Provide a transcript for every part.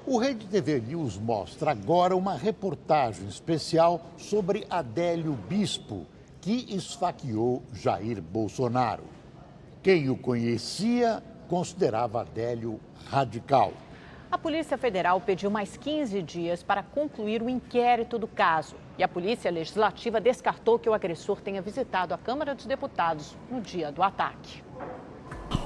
O Rede TV News mostra agora uma reportagem especial sobre Adélio Bispo, que esfaqueou Jair Bolsonaro. Quem o conhecia considerava Adélio radical. A Polícia Federal pediu mais 15 dias para concluir o inquérito do caso. E a Polícia Legislativa descartou que o agressor tenha visitado a Câmara dos Deputados no dia do ataque.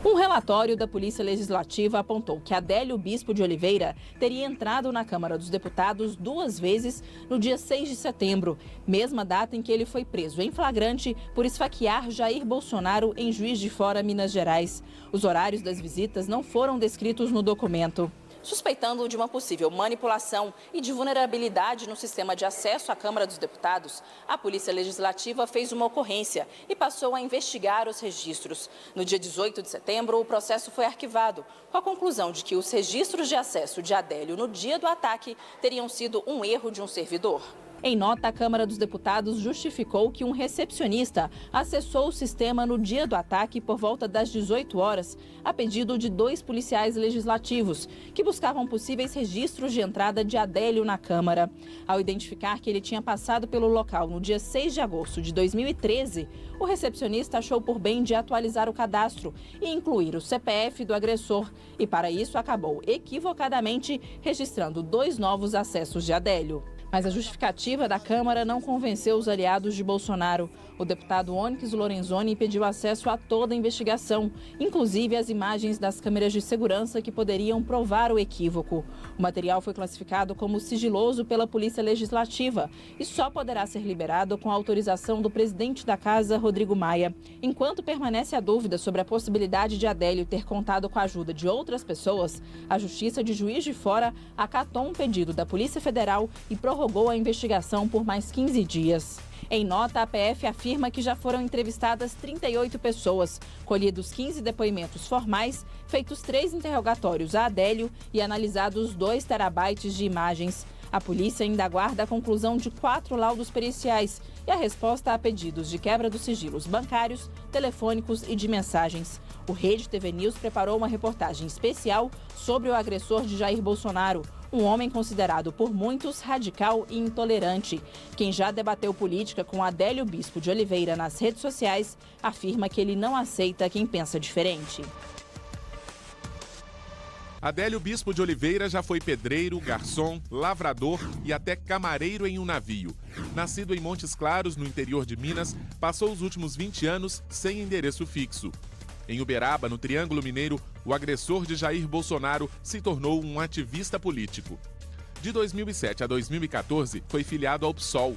Um relatório da Polícia Legislativa apontou que Adélio Bispo de Oliveira teria entrado na Câmara dos Deputados 2 vezes no dia 6 de setembro, mesma data em que ele foi preso em flagrante por esfaquear Jair Bolsonaro em Juiz de Fora, Minas Gerais. Os horários das visitas não foram descritos no documento. Suspeitando de uma possível manipulação e de vulnerabilidade no sistema de acesso à Câmara dos Deputados, a Polícia Legislativa fez uma ocorrência e passou a investigar os registros. No dia 18 de setembro, o processo foi arquivado, com a conclusão de que os registros de acesso de Adélio no dia do ataque teriam sido um erro de um servidor. Em nota, a Câmara dos Deputados justificou que um recepcionista acessou o sistema no dia do ataque por volta das 18 horas, a pedido de 2 policiais legislativos, que buscavam possíveis registros de entrada de Adélio na Câmara. Ao identificar que ele tinha passado pelo local no dia 6 de agosto de 2013, o recepcionista achou por bem de atualizar o cadastro e incluir o CPF do agressor. E, para isso, acabou equivocadamente registrando 2 novos acessos de Adélio. Mas a justificativa da Câmara não convenceu os aliados de Bolsonaro. O deputado Onyx Lorenzoni pediu acesso a toda a investigação, inclusive as imagens das câmeras de segurança que poderiam provar o equívoco. O material foi classificado como sigiloso pela Polícia Legislativa e só poderá ser liberado com a autorização do presidente da Casa, Rodrigo Maia. Enquanto permanece a dúvida sobre a possibilidade de Adélio ter contado com a ajuda de outras pessoas, a Justiça de Juiz de Fora acatou um pedido da Polícia Federal e prorrogou a investigação por mais 15 dias. Em nota, a PF afirma que já foram entrevistadas 38 pessoas, colhidos 15 depoimentos formais, feitos 3 interrogatórios a Adélio e analisados 2 terabytes de imagens. A polícia ainda aguarda a conclusão de 4 laudos periciais e a resposta a pedidos de quebra dos sigilos bancários, telefônicos e de mensagens. O Rede TV News preparou uma reportagem especial sobre o agressor de Jair Bolsonaro, um homem considerado por muitos radical e intolerante. Quem já debateu política com Adélio Bispo de Oliveira nas redes sociais afirma que ele não aceita quem pensa diferente. Adélio Bispo de Oliveira já foi pedreiro, garçom, lavrador e até camareiro em um navio. Nascido em Montes Claros, no interior de Minas, passou os últimos 20 anos sem endereço fixo. Em Uberaba, no Triângulo Mineiro, o agressor de Jair Bolsonaro se tornou um ativista político. De 2007 a 2014, foi filiado ao PSOL.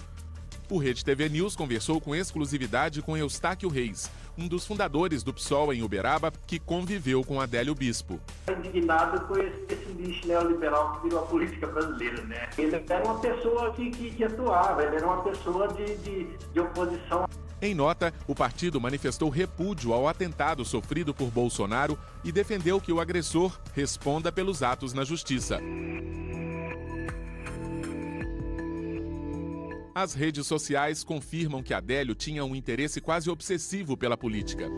O Rede TV News conversou com exclusividade com Eustáquio Reis, um dos fundadores do PSOL em Uberaba, que conviveu com Adélio Bispo. Indignado com esse lixo neoliberal que virou a política brasileira, né? Ele era uma pessoa que atuava, ele era uma pessoa de oposição. Em nota, o partido manifestou repúdio ao atentado sofrido por Bolsonaro e defendeu que o agressor responda pelos atos na justiça. As redes sociais confirmam que Adélio tinha um interesse quase obsessivo pela política.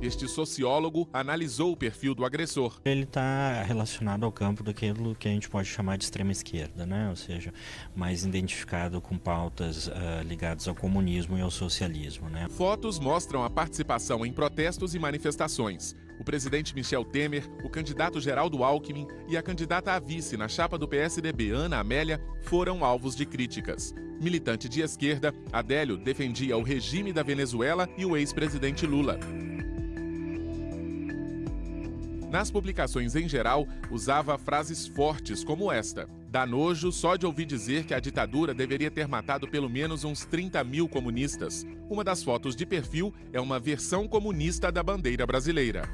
Este sociólogo analisou o perfil do agressor. Ele está relacionado ao campo daquilo que a gente pode chamar de extrema esquerda, né? Ou seja, mais identificado com pautas ligadas ao comunismo e ao socialismo, né? Fotos mostram a participação em protestos e manifestações. O presidente Michel Temer, o candidato Geraldo Alckmin e a candidata a vice na chapa do PSDB, Ana Amélia, foram alvos de críticas. Militante de esquerda, Adélio defendia o regime da Venezuela e o ex-presidente Lula. Nas publicações em geral, usava frases fortes como esta: "Dá nojo só de ouvir dizer que a ditadura deveria ter matado pelo menos uns 30 mil comunistas." Uma das fotos de perfil é uma versão comunista da bandeira brasileira.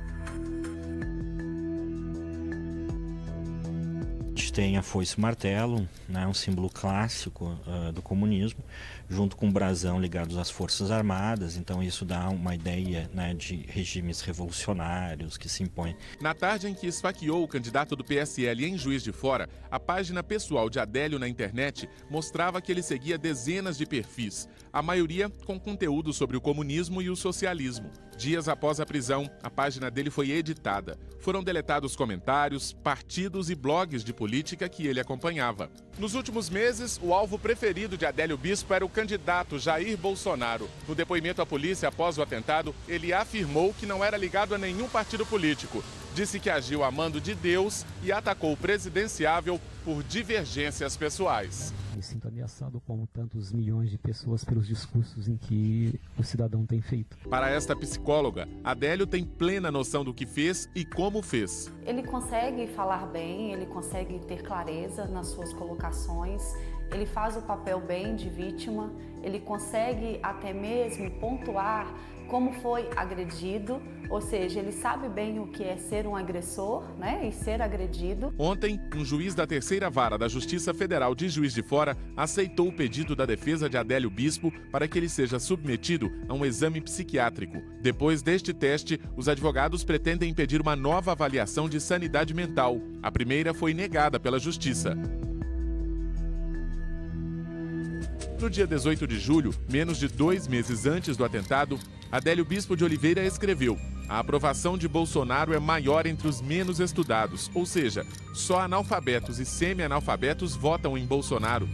A gente tem a foice e martelo, né, um símbolo clássico do comunismo, junto com o brasão ligados às Forças Armadas. Então isso dá uma ideia, né, de regimes revolucionários que se impõem. Na tarde em que esfaqueou o candidato do PSL em Juiz de Fora, a página pessoal de Adélio na internet mostrava que ele seguia dezenas de perfis, a maioria com conteúdo sobre o comunismo e o socialismo. Dias após a prisão, a página dele foi editada. Foram deletados comentários, partidos e blogs de política que ele acompanhava. Nos últimos meses, o alvo preferido de Adélio Bispo era o candidato Jair Bolsonaro. No depoimento à polícia após o atentado, ele afirmou que não era ligado a nenhum partido político. Disse que agiu a mando de Deus e atacou o presidenciável por divergências pessoais. Me sinto ameaçado como tantos milhões de pessoas pelos discursos em que o cidadão tem feito. Para esta psicóloga, Adélio tem plena noção do que fez e como fez. Ele consegue falar bem, ele consegue ter clareza nas suas colocações, ele faz o papel bem de vítima, ele consegue até mesmo pontuar como foi agredido, ou seja, ele sabe bem o que é ser um agressor, né, e ser agredido. Ontem, um juiz da terceira vara da Justiça Federal de Juiz de Fora aceitou o pedido da defesa de Adélio Bispo para que ele seja submetido a um exame psiquiátrico. Depois deste teste, os advogados pretendem pedir uma nova avaliação de sanidade mental. A primeira foi negada pela Justiça. No dia 18 de julho, menos de 2 meses antes do atentado, Adélio Bispo de Oliveira escreveu: a aprovação de Bolsonaro é maior entre os menos estudados, ou seja, só analfabetos e semi-analfabetos votam em Bolsonaro.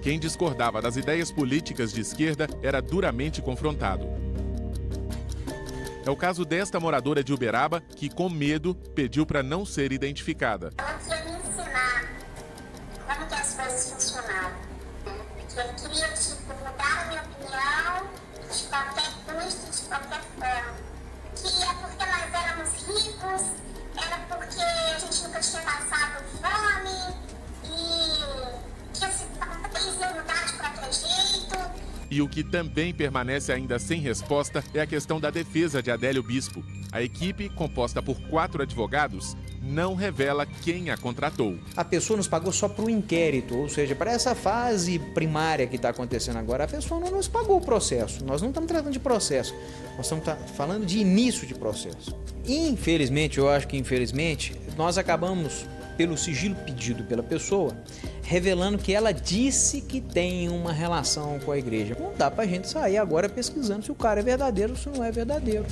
Quem discordava das ideias políticas de esquerda era duramente confrontado. É o caso desta moradora de Uberaba que, com medo, pediu para não ser identificada. Ela queria me ensinar como que as coisas funcionavam. Porque eu queria, mudar a minha opinião de qualquer custo, de qualquer forma. Que é porque nós éramos ricos, era porque a gente nunca tinha passado fome e que esse país ia mudar de qualquer jeito. E o que também permanece ainda sem resposta é a questão da defesa de Adélio Bispo. A equipe, composta por 4 advogados, não revela quem a contratou. A pessoa nos pagou só para o inquérito, ou seja, para essa fase primária que está acontecendo agora, a pessoa não nos pagou o processo. Nós não estamos tratando de processo, nós estamos falando de início de processo. Infelizmente, eu acho que infelizmente, nós acabamos, pelo sigilo pedido pela pessoa, revelando que ela disse que tem uma relação com a igreja. Não dá pra gente sair agora pesquisando se o cara é verdadeiro ou se não é verdadeiro.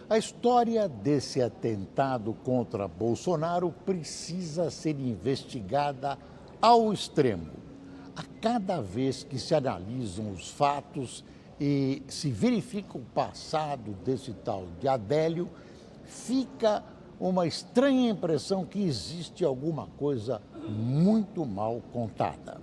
A história desse atentado contra Bolsonaro precisa ser investigada ao extremo. A cada vez que se analisam os fatos e se verifica o passado desse tal de Adélio, fica uma estranha impressão que existe alguma coisa muito mal contada.